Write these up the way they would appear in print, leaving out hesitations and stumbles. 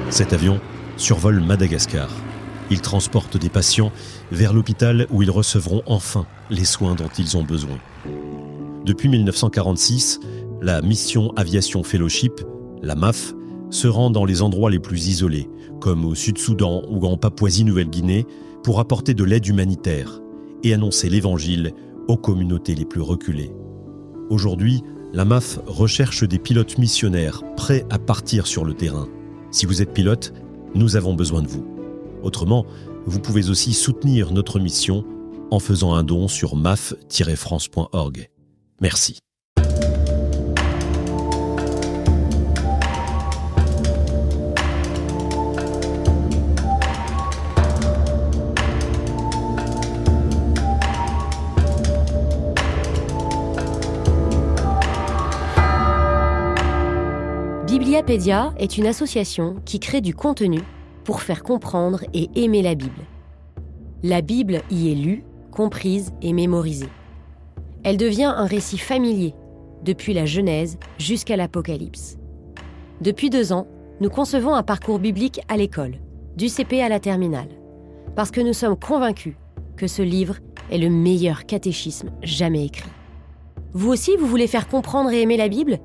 Cet avion survole Madagascar. Il transporte des patients vers l'hôpital où ils recevront enfin les soins dont ils ont besoin. Depuis 1946, la Mission Aviation Fellowship, la MAF, se rend dans les endroits les plus isolés, comme au Sud-Soudan ou en Papouasie-Nouvelle-Guinée, pour apporter de l'aide humanitaire et annoncer l'Évangile aux communautés les plus reculées. Aujourd'hui, la MAF recherche des pilotes missionnaires prêts à partir sur le terrain. Si vous êtes pilote, nous avons besoin de vous. Autrement, vous pouvez aussi soutenir notre mission en faisant un don sur maf-france.org. Merci. Bibliapédia est une association qui crée du contenu pour faire comprendre et aimer la Bible. La Bible y est lue, comprise et mémorisée. Elle devient un récit familier, depuis la Genèse jusqu'à l'Apocalypse. Depuis 2 ans, nous concevons un parcours biblique à l'école, du CP à la terminale, parce que nous sommes convaincus que ce livre est le meilleur catéchisme jamais écrit. Vous aussi, vous voulez faire comprendre et aimer la Bible ?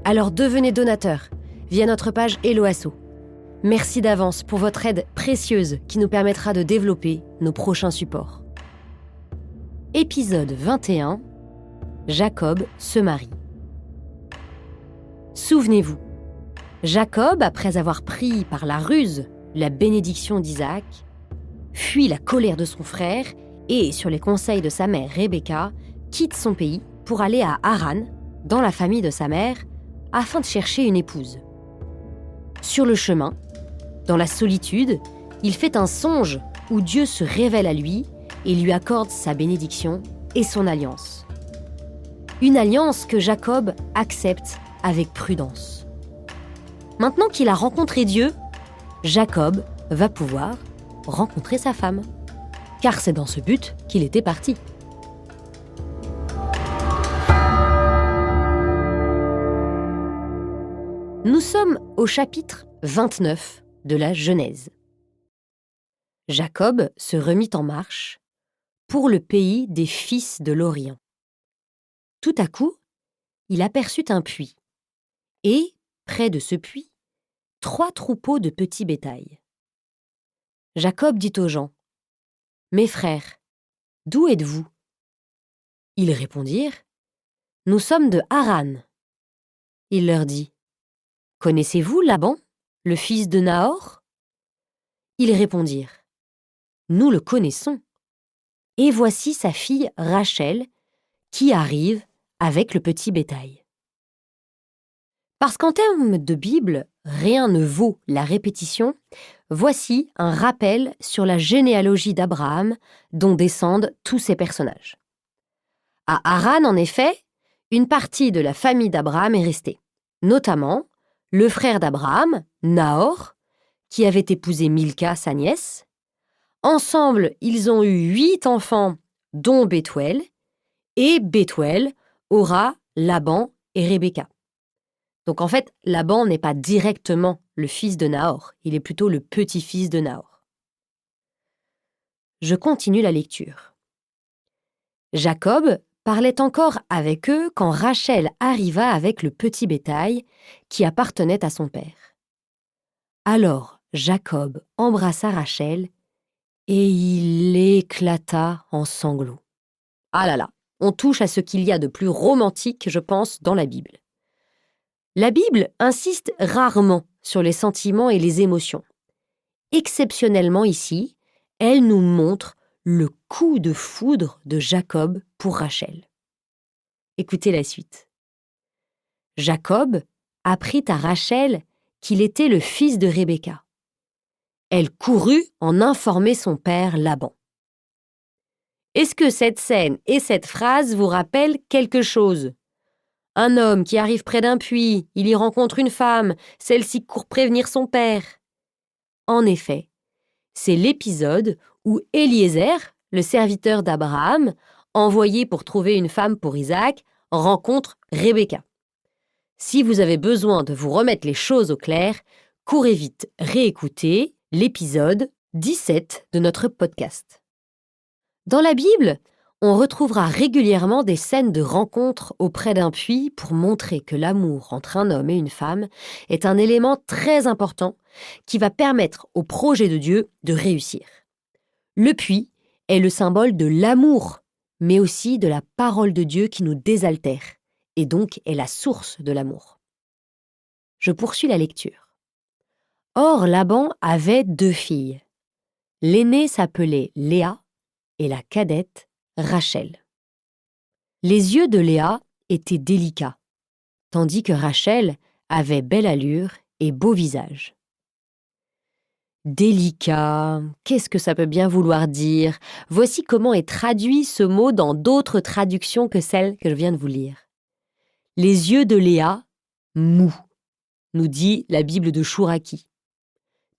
Alors devenez donateur via notre page Hello Asso. Merci d'avance pour votre aide précieuse qui nous permettra de développer nos prochains supports. Épisode 21. Jacob se marie. Souvenez-vous, Jacob, après avoir pris par la ruse la bénédiction d'Isaac, fuit la colère de son frère et, sur les conseils de sa mère Rebecca, quitte son pays pour aller à Haran, dans la famille de sa mère, afin de chercher une épouse. Sur le chemin, dans la solitude, il fait un songe où Dieu se révèle à lui et lui accorde sa bénédiction et son alliance. Une alliance que Jacob accepte avec prudence. Maintenant qu'il a rencontré Dieu, Jacob va pouvoir rencontrer sa femme. Car c'est dans ce but qu'il était parti. Nous sommes au chapitre 29 de la Genèse. Jacob se remit en marche pour le pays des fils de l'Orient. Tout à coup, il aperçut un puits et, près de ce puits, 3 troupeaux de petits bétail. Jacob dit aux gens : « Mes frères, d'où êtes-vous » Ils répondirent : « Nous sommes de Haran. » Il leur dit : « Connaissez-vous Laban, le fils de Nahor » Ils répondirent : « Nous le connaissons. Et voici sa fille Rachel qui arrive avec le petit bétail. » Parce qu'en termes de Bible, rien ne vaut la répétition, voici un rappel sur la généalogie d'Abraham dont descendent tous ces personnages. À Haran, en effet, une partie de la famille d'Abraham est restée, notamment le frère d'Abraham, Nahor, qui avait épousé Milca, sa nièce. Ensemble, ils ont eu 8 enfants, dont Bethuel, et Bethuel aura Laban et Rebecca. Donc en fait, Laban n'est pas directement le fils de Nahor, il est plutôt le petit-fils de Nahor. Je continue la lecture. Jacob parlait encore avec eux quand Rachel arriva avec le petit bétail qui appartenait à son père. Alors Jacob embrassa Rachel et il éclata en sanglots. Ah là là, on touche à ce qu'il y a de plus romantique, je pense, dans la Bible. La Bible insiste rarement sur les sentiments et les émotions. Exceptionnellement ici, elle nous montre le coup de foudre de Jacob pour Rachel. Écoutez la suite. Jacob apprit à Rachel qu'il était le fils de Rebecca. Elle courut en informer son père Laban. Est-ce que cette scène et cette phrase vous rappellent quelque chose ? Un homme qui arrive près d'un puits, il y rencontre une femme, celle-ci court prévenir son père. En effet, c'est l'épisode où Éliézer, le serviteur d'Abraham, envoyé pour trouver une femme pour Isaac, rencontre Rebecca. Si vous avez besoin de vous remettre les choses au clair, courez vite réécouter l'épisode 17 de notre podcast. Dans la Bible, on retrouvera régulièrement des scènes de rencontres auprès d'un puits pour montrer que l'amour entre un homme et une femme est un élément très important qui va permettre au projet de Dieu de réussir. Le puits est le symbole de l'amour, mais aussi de la parole de Dieu qui nous désaltère, et donc est la source de l'amour. Je poursuis la lecture. Or, Laban avait 2 filles. L'aînée s'appelait Léa et la cadette Rachel. Les yeux de Léa étaient délicats, tandis que Rachel avait belle allure et beau visage. Délicat, qu'est-ce que ça peut bien vouloir dire? Voici comment est traduit ce mot dans d'autres traductions que celles que je viens de vous lire. Les yeux de Léa, mous, nous dit la Bible de Chouraki.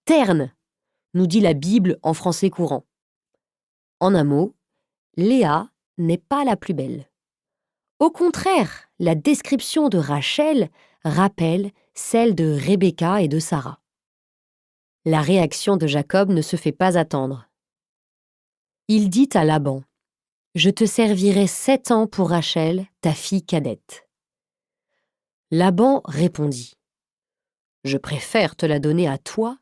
Terne, nous dit la Bible en français courant. En un mot, Léa n'est pas la plus belle. Au contraire, la description de Rachel rappelle celle de Rebecca et de Sarah. La réaction de Jacob ne se fait pas attendre. Il dit à Laban, « Je te servirai 7 ans pour Rachel, ta fille cadette. » Laban répondit, « Je préfère te la donner à toi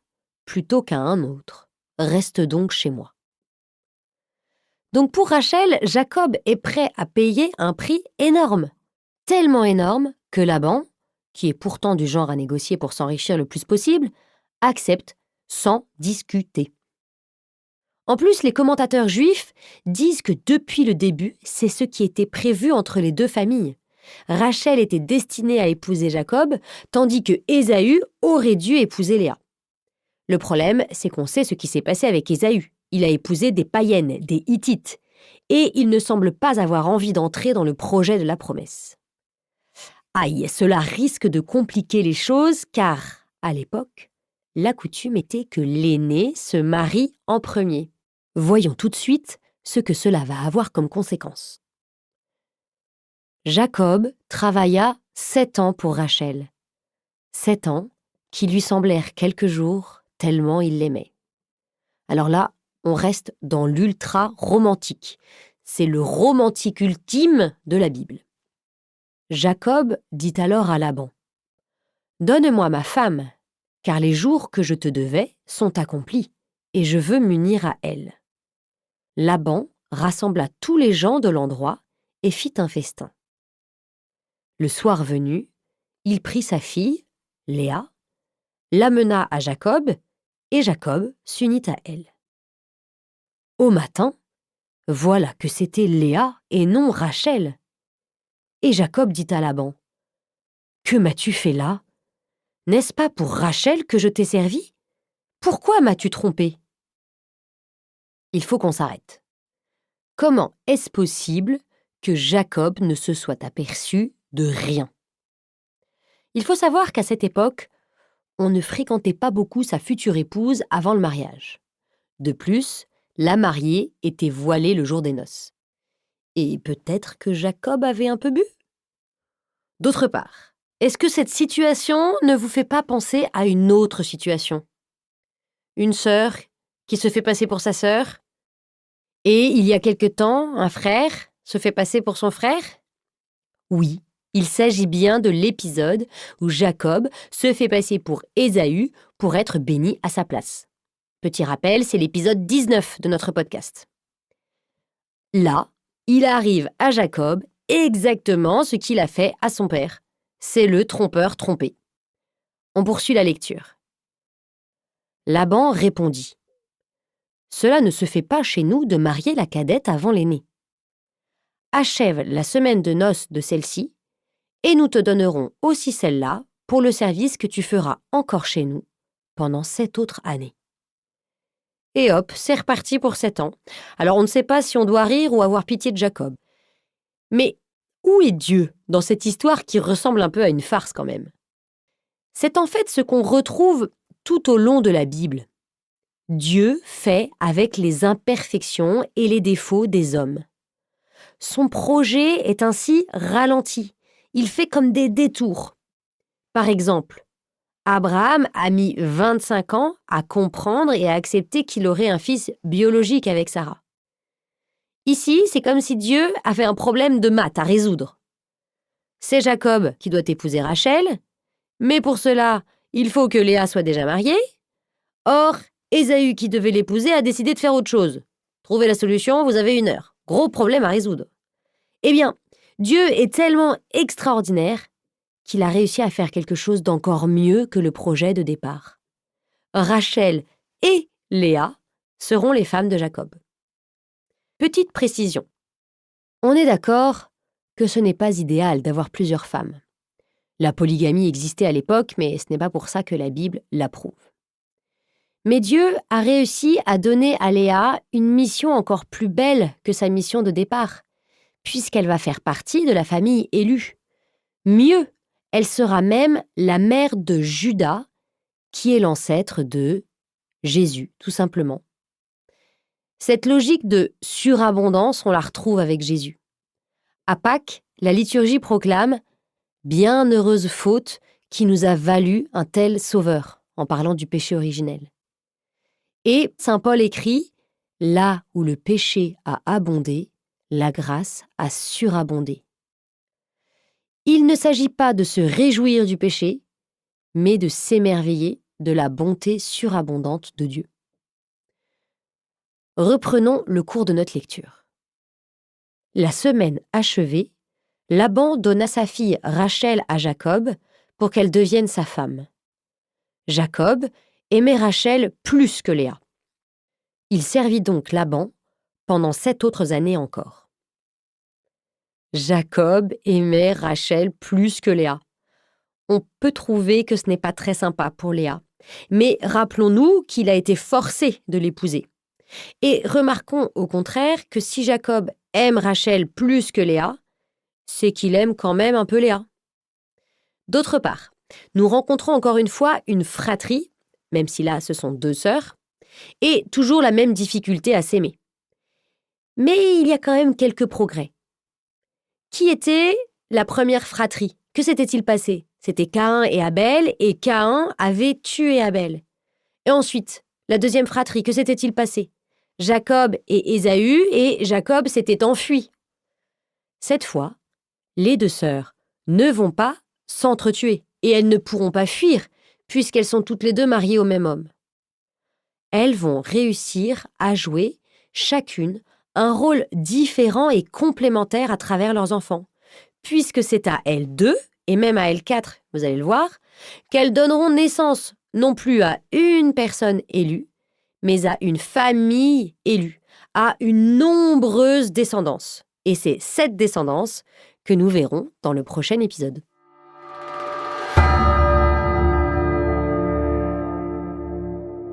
plutôt qu'à un autre. Reste donc chez moi. » Donc pour Rachel, Jacob est prêt à payer un prix énorme, tellement énorme que Laban, qui est pourtant du genre à négocier pour s'enrichir le plus possible, accepte sans discuter. En plus, les commentateurs juifs disent que depuis le début, c'est ce qui était prévu entre les 2 familles. Rachel était destinée à épouser Jacob, tandis que Ésaü aurait dû épouser Léa. Le problème, c'est qu'on sait ce qui s'est passé avec Ésaü. Il a épousé des païennes, des Hittites, et il ne semble pas avoir envie d'entrer dans le projet de la promesse. Aïe, cela risque de compliquer les choses car, à l'époque, la coutume était que l'aîné se marie en premier. Voyons tout de suite ce que cela va avoir comme conséquence. Jacob travailla 7 ans pour Rachel. 7 ans qui lui semblèrent quelques jours tellement il l'aimait. Alors là, on reste dans l'ultra-romantique. C'est le romantique ultime de la Bible. Jacob dit alors à Laban, « Donne-moi ma femme, car les jours que je te devais sont accomplis, et je veux m'unir à elle. » Laban rassembla tous les gens de l'endroit et fit un festin. Le soir venu, il prit sa fille, Léa, l'amena à Jacob, et Jacob s'unit à elle. Au matin, voilà que c'était Léa et non Rachel. Et Jacob dit à Laban, « Que m'as-tu fait là? N'est-ce pas pour Rachel que je t'ai servi? Pourquoi m'as-tu trompé? » Il faut qu'on s'arrête. Comment est-ce possible que Jacob ne se soit aperçu de rien? Il faut savoir qu'à cette époque, on ne fréquentait pas beaucoup sa future épouse avant le mariage. De plus, la mariée était voilée le jour des noces. Et peut-être que Jacob avait un peu bu? D'autre part, est-ce que cette situation ne vous fait pas penser à une autre situation? Une sœur qui se fait passer pour sa sœur? Et il y a quelque temps, un frère se fait passer pour son frère? Oui, il s'agit bien de l'épisode où Jacob se fait passer pour Ésaü pour être béni à sa place. Petit rappel, c'est l'épisode 19 de notre podcast. Là, il arrive à Jacob exactement ce qu'il a fait à son père. C'est le trompeur trompé. On poursuit la lecture. Laban répondit, « Cela ne se fait pas chez nous de marier la cadette avant l'aînée. Achève la semaine de noces de celle-ci, et nous te donnerons aussi celle-là pour le service que tu feras encore chez nous pendant 7 autres années. » Et hop, c'est reparti pour 7 ans. Alors on ne sait pas si on doit rire ou avoir pitié de Jacob. Mais où est Dieu dans cette histoire qui ressemble un peu à une farce quand même? C'est en fait ce qu'on retrouve tout au long de la Bible. Dieu fait avec les imperfections et les défauts des hommes. Son projet est ainsi ralenti. Il fait comme des détours. Par exemple, Abraham a mis 25 ans à comprendre et à accepter qu'il aurait un fils biologique avec Sarah. Ici, c'est comme si Dieu avait un problème de maths à résoudre. C'est Jacob qui doit épouser Rachel, mais pour cela, il faut que Léa soit déjà mariée. Or, Ésaü qui devait l'épouser a décidé de faire autre chose. Trouvez la solution, vous avez 1 heure. Gros problème à résoudre. Eh bien, Dieu est tellement extraordinaire qu'il a réussi à faire quelque chose d'encore mieux que le projet de départ. Rachel et Léa seront les femmes de Jacob. Petite précision. On est d'accord que ce n'est pas idéal d'avoir plusieurs femmes. La polygamie existait à l'époque, mais ce n'est pas pour ça que la Bible l'approuve. Mais Dieu a réussi à donner à Léa une mission encore plus belle que sa mission de départ, puisqu'elle va faire partie de la famille élue. Mieux, elle sera même la mère de Judas, qui est l'ancêtre de Jésus, tout simplement. Cette logique de surabondance, on la retrouve avec Jésus. À Pâques, la liturgie proclame « Bienheureuse faute qui nous a valu un tel sauveur », en parlant du péché originel. Et saint Paul écrit « Là où le péché a abondé, la grâce a surabondé ». Il ne s'agit pas de se réjouir du péché, mais de s'émerveiller de la bonté surabondante de Dieu. Reprenons le cours de notre lecture. La semaine achevée, Laban donna sa fille Rachel à Jacob pour qu'elle devienne sa femme. Jacob aimait Rachel plus que Léa. Il servit donc Laban pendant 7 autres années encore. Jacob aimait Rachel plus que Léa. On peut trouver que ce n'est pas très sympa pour Léa, mais rappelons-nous qu'il a été forcé de l'épouser. Et remarquons au contraire que si Jacob aime Rachel plus que Léa, c'est qu'il aime quand même un peu Léa. D'autre part, nous rencontrons encore une fois une fratrie, même si là ce sont 2 sœurs, et toujours la même difficulté à s'aimer. Mais il y a quand même quelques progrès. Qui était la première fratrie? Que s'était-il passé? C'était Caïn et Abel, et Caïn avait tué Abel. Et ensuite, la deuxième fratrie, que s'était-il passé? Jacob et Ésaü, et Jacob s'était enfui. Cette fois, les 2 sœurs ne vont pas s'entretuer, et elles ne pourront pas fuir, puisqu'elles sont toutes les 2 mariées au même homme. Elles vont réussir à jouer, chacune, un rôle différent et complémentaire à travers leurs enfants, puisque c'est à elles 2, et même à elles 4, vous allez le voir, qu'elles donneront naissance non plus à une personne élue, mais à une famille élue, à une nombreuse descendance. Et c'est cette descendance que nous verrons dans le prochain épisode.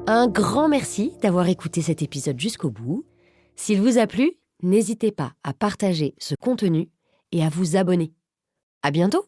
Un grand merci d'avoir écouté cet épisode jusqu'au bout. S'il vous a plu, n'hésitez pas à partager ce contenu et à vous abonner. À bientôt!